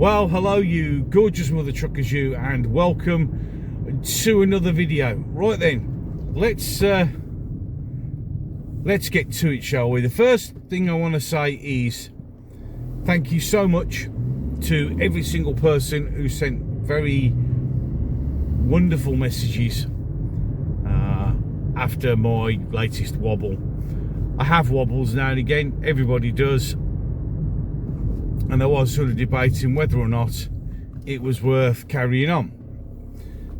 Well, hello you gorgeous mother truckers you, and welcome to another video. Right then, let's get to it, shall we? The first thing I want to say is thank you so much to every single person who sent very wonderful messages after my latest wobble. I have wobbles now and again, everybody does. And I was sort of debating whether or not it was worth carrying on.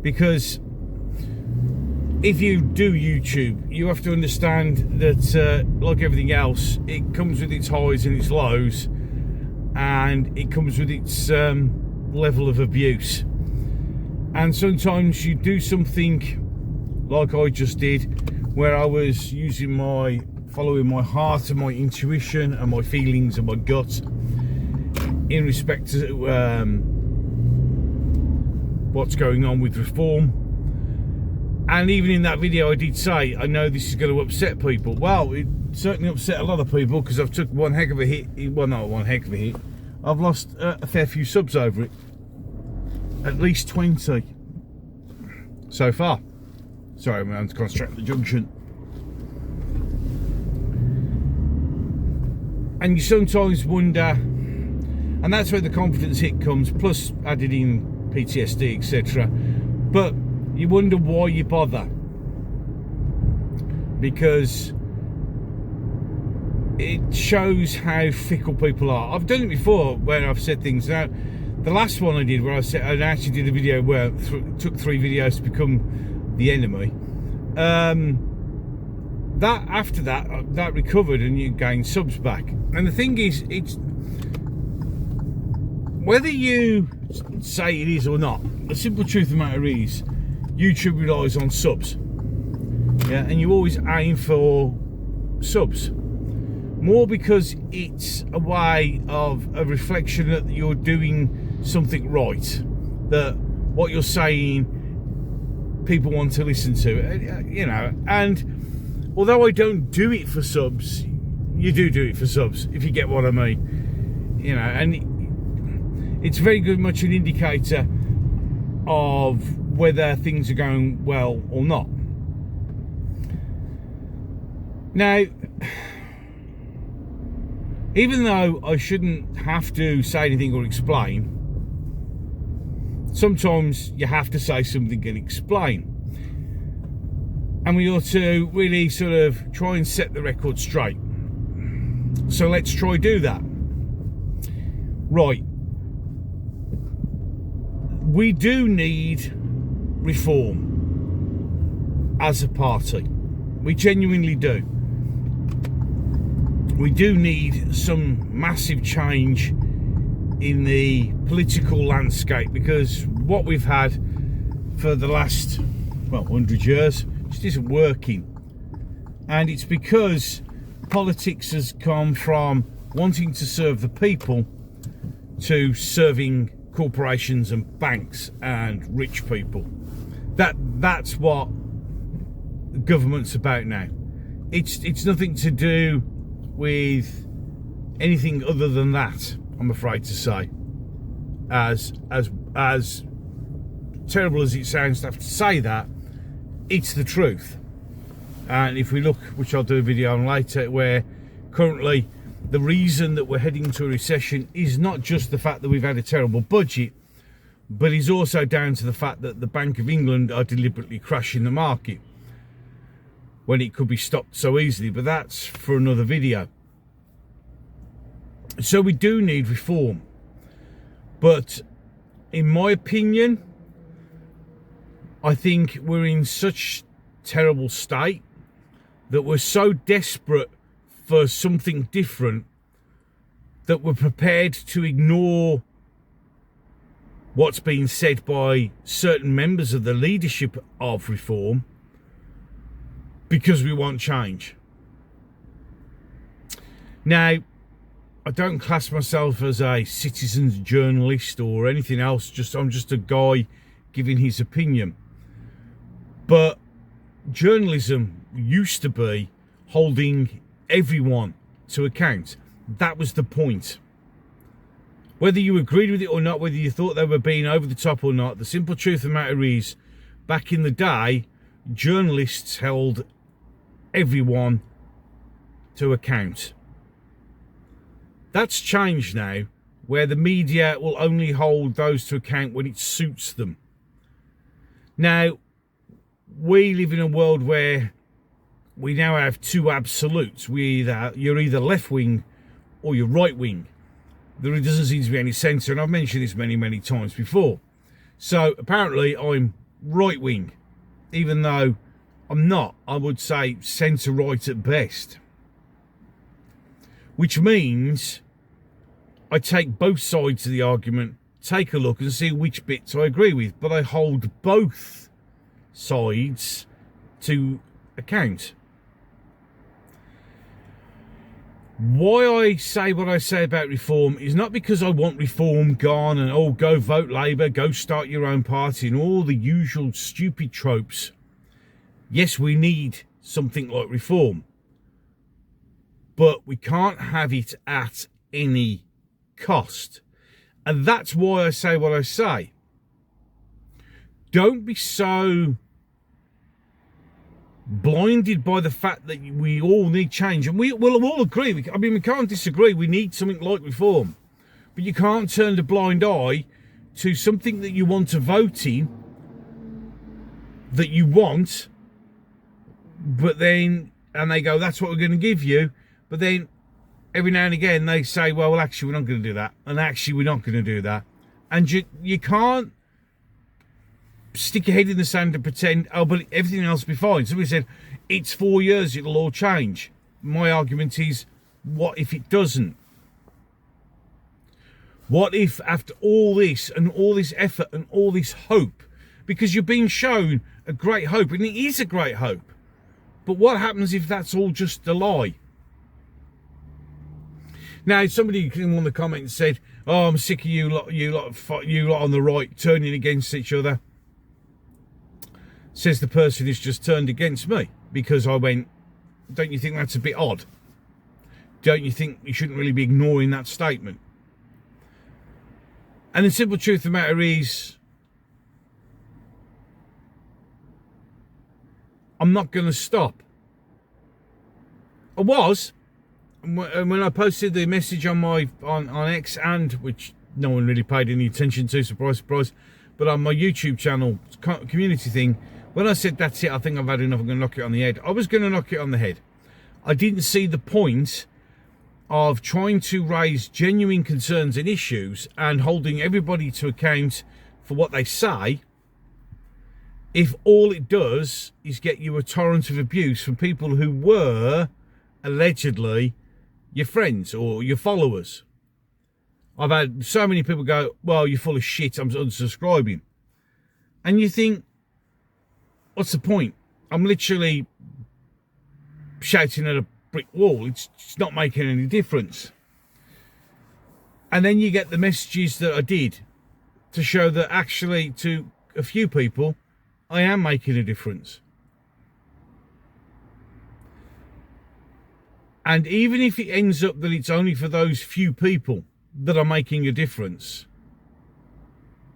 Because if you do YouTube, you have to understand that, like everything else, it comes with its highs and its lows, and it comes with its level of abuse. And sometimes you do something like I just did, where I was following my heart and my intuition and my feelings and my gut in respect to what's going on with reform. And even in that video I did say, I know this is going to upset people. Well, it certainly upset a lot of people, because I've took one heck of a hit. Well, not one heck of a hit, I've lost a fair few subs over it, at least 20 so far. Sorry, I'm going to construct the junction. And you sometimes wonder, and that's where the confidence hit comes, plus added in PTSD, etc. But you wonder why you bother, because it shows how fickle people are. I've done it before where I've said things. Now, the last one I did, where I actually did a video where it took 3 videos to become the enemy. After that recovered, and you gained subs back. And the thing is, it's whether you say it is or not, the simple truth of the matter is YouTube relies on subs. Yeah, and you always aim for subs. More because it's a way of a reflection that you're doing something right, that what you're saying people want to listen to, you know. And although I don't do it for subs, you do it for subs, if you get what I mean, you know. And it's very good much an indicator of whether things are going well or not. Now, even though I shouldn't have to say anything or explain, sometimes you have to say something and explain. And we ought to really sort of try and set the record straight. So let's try do that. Right. We do need reform as a party. We genuinely do. We do need some massive change in the political landscape, because what we've had for the last 100 years just isn't working. And it's because politics has come from wanting to serve the people to serving corporations and banks and rich people. That's what government's about now. It's nothing to do with anything other than that, I'm afraid to say. As terrible as it sounds to have to say that, it's the truth. And if we look, which I'll do a video on later, where currently the reason that we're heading to a recession is not just the fact that we've had a terrible budget, but is also down to the fact that the Bank of England are deliberately crashing the market when it could be stopped so easily. But that's for another video. So we do need reform. But in my opinion, I think we're in such terrible state that we're so desperate for something different that we're prepared to ignore what's being said by certain members of the leadership of reform, because we want change. Now, I don't class myself as a citizen's journalist or anything else. I'm just a guy giving his opinion. But journalism used to be holding everyone to account. That was the point. Whether you agreed with it or not, whether you thought they were being over the top or not, the simple truth of the matter is, back in the day, journalists held everyone to account. That's changed now, where the media will only hold those to account when it suits them. Now, we live in a world where we now have two absolutes. You're either left wing or you're right wing. There doesn't seem to be any centre, and I've mentioned this many, many times before. So apparently I'm right wing, even though I'm not. I would say centre right at best. Which means I take both sides of the argument, take a look and see which bits I agree with, but I hold both sides to account. Why I say what I say about reform is not because I want reform gone and go vote Labour, go start your own party and all the usual stupid tropes. Yes, we need something like reform, but we can't have it at any cost. And that's why I say what I say. Don't be so blinded by the fact that we all need change, and we'll all agree. I mean, we can't disagree. We need something like reform, but you can't turn the blind eye to something that you want to vote in, that you want, but then, and they go, that's what we're going to give you, but then every now and again they say, well, actually we're not going to do that, and actually we're not going to do that, and you can't stick your head in the sand and pretend, oh, but everything else will be fine. Somebody said, it's 4 years, it'll all change. My argument is, what if it doesn't? What if after all this and all this effort and all this hope, because you're being shown a great hope, and it is a great hope, but what happens if that's all just a lie? Now, somebody in one of the comments said, oh, I'm sick of you lot on the right turning against each other. Says the person who's just turned against me, because I went, don't you think that's a bit odd? Don't you think you shouldn't really be ignoring that statement? And the simple truth of the matter is, I'm not going to stop. I was, when I posted the message on X, and which no one really paid any attention to, surprise, surprise, but on my YouTube channel, community thing, when I said, that's it, I think I've had enough, I'm going to knock it on the head, I was going to knock it on the head. I didn't see the point of trying to raise genuine concerns and issues and holding everybody to account for what they say, if all it does is get you a torrent of abuse from people who were allegedly your friends or your followers. I've had so many people go, well, you're full of shit, I'm unsubscribing. And you think, what's the point? I'm literally shouting at a brick wall. It's not making any difference. And then you get the messages that I did to show that actually to a few people, I am making a difference. And even if it ends up that it's only for those few people that are making a difference,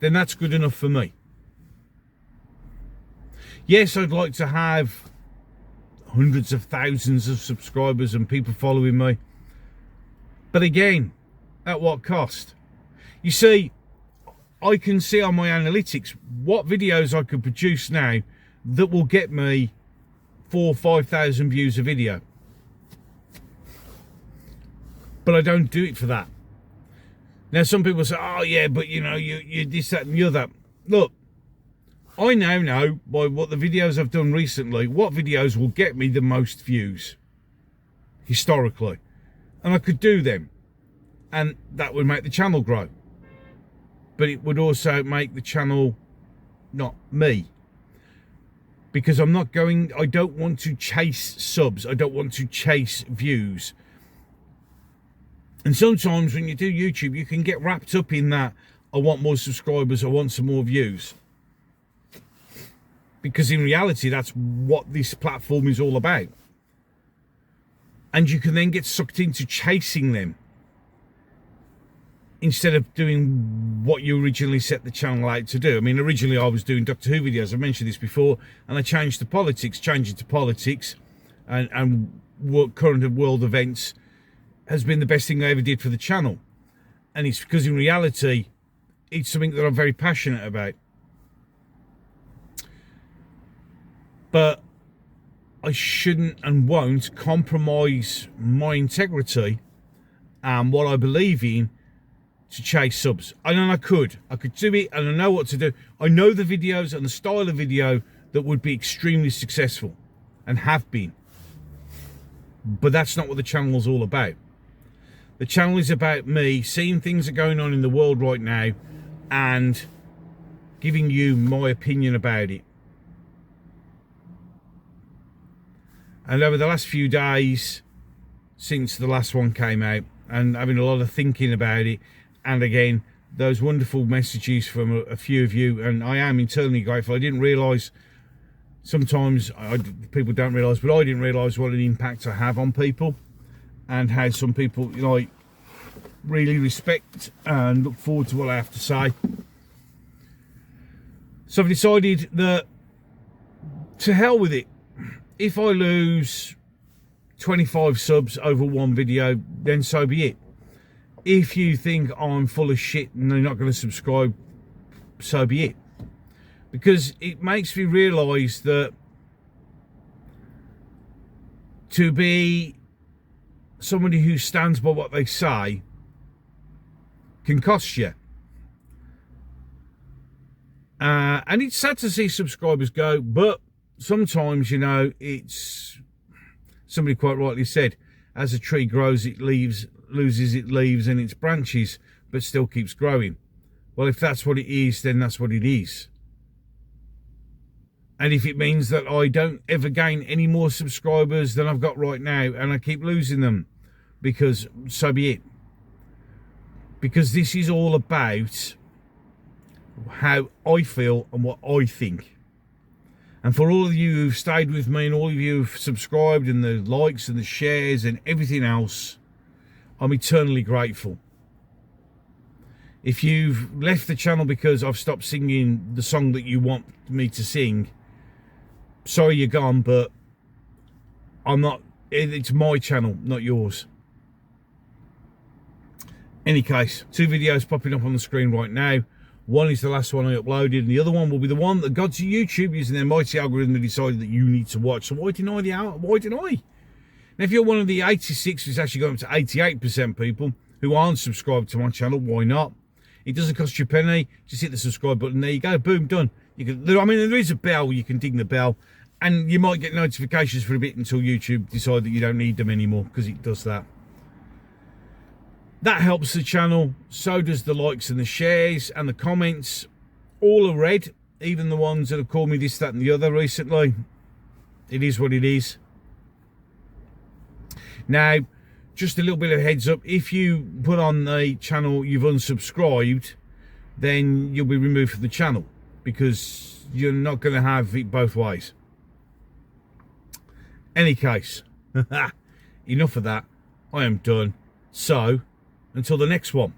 then that's good enough for me. Yes, I'd like to have hundreds of thousands of subscribers and people following me. But again, at what cost? You see, I can see on my analytics what videos I could produce now that will get me 4,000 or 5,000 views a video. But I don't do it for that. Now, some people say, oh yeah, but you know, you this, that and the other. Look, I now know by what the videos I've done recently, what videos will get me the most views historically. And I could do them. And that would make the channel grow. But it would also make the channel not me. Because I don't want to chase subs. I don't want to chase views. And sometimes when you do YouTube, you can get wrapped up in that, I want more subscribers, I want some more views. Because in reality, that's what this platform is all about. And you can then get sucked into chasing them. instead of doing what you originally set the channel out to do. I mean, originally I was doing Doctor Who videos, I mentioned this before, and I changed to politics. Changing to politics and what current world events has been the best thing I ever did for the channel. And it's because in reality, it's something that I'm very passionate about. But I shouldn't and won't compromise my integrity and what I believe in to chase subs. And I could do it, and I know what to do. I know the videos and the style of video that would be extremely successful and have been. But that's not what the channel is all about. The channel is about me seeing things that are going on in the world right now and giving you my opinion about it. And over the last few days since the last one came out, and having a lot of thinking about it, and again, those wonderful messages from a few of you, and I am internally grateful. I didn't realise, sometimes people don't realise, but I didn't realise what an impact I have on people, and how some people, you know, really respect and look forward to what I have to say. So I've decided that to hell with it. If I lose 25 subs over one video, then so be it. If you think I'm full of shit and you're not going to subscribe, so be it. Because it makes me realise that to be somebody who stands by what they say can cost you. And it's sad to see subscribers go, but sometimes, you know, it's, somebody quite rightly said, as a tree grows, it loses its leaves and its branches, but still keeps growing. Well, if that's what it is, then that's what it is. And if it means that I don't ever gain any more subscribers than I've got right now, and I keep losing them, because so be it. Because this is all about how I feel and what I think. And for all of you who've stayed with me and all of you who've subscribed and the likes and the shares and everything else, I'm eternally grateful. If you've left the channel because I've stopped singing the song that you want me to sing, sorry you're gone, but I'm not, it's my channel, not yours. Any case, 2 videos popping up on the screen right now. One is the last one I uploaded, and the other one will be the one that got to YouTube using their mighty algorithm that decided that you need to watch. So why deny the out? Why deny? Now, if you're one of the 86, it's actually gone up to 88% people who aren't subscribed to my channel, why not? It doesn't cost you a penny. Just hit the subscribe button. There you go. Boom, done. You can. I mean, there is a bell. You can ding the bell, and you might get notifications for a bit until YouTube decide that you don't need them anymore, because it does that. That helps the channel, so does the likes and the shares and the comments. All are read, even the ones that have called me this, that and the other recently. It is what it is. Now, just a little bit of heads up, if you put on the channel you've unsubscribed, then you'll be removed from the channel, because you're not going to have it both ways. Any case, enough of that. I am done. So, until the next one.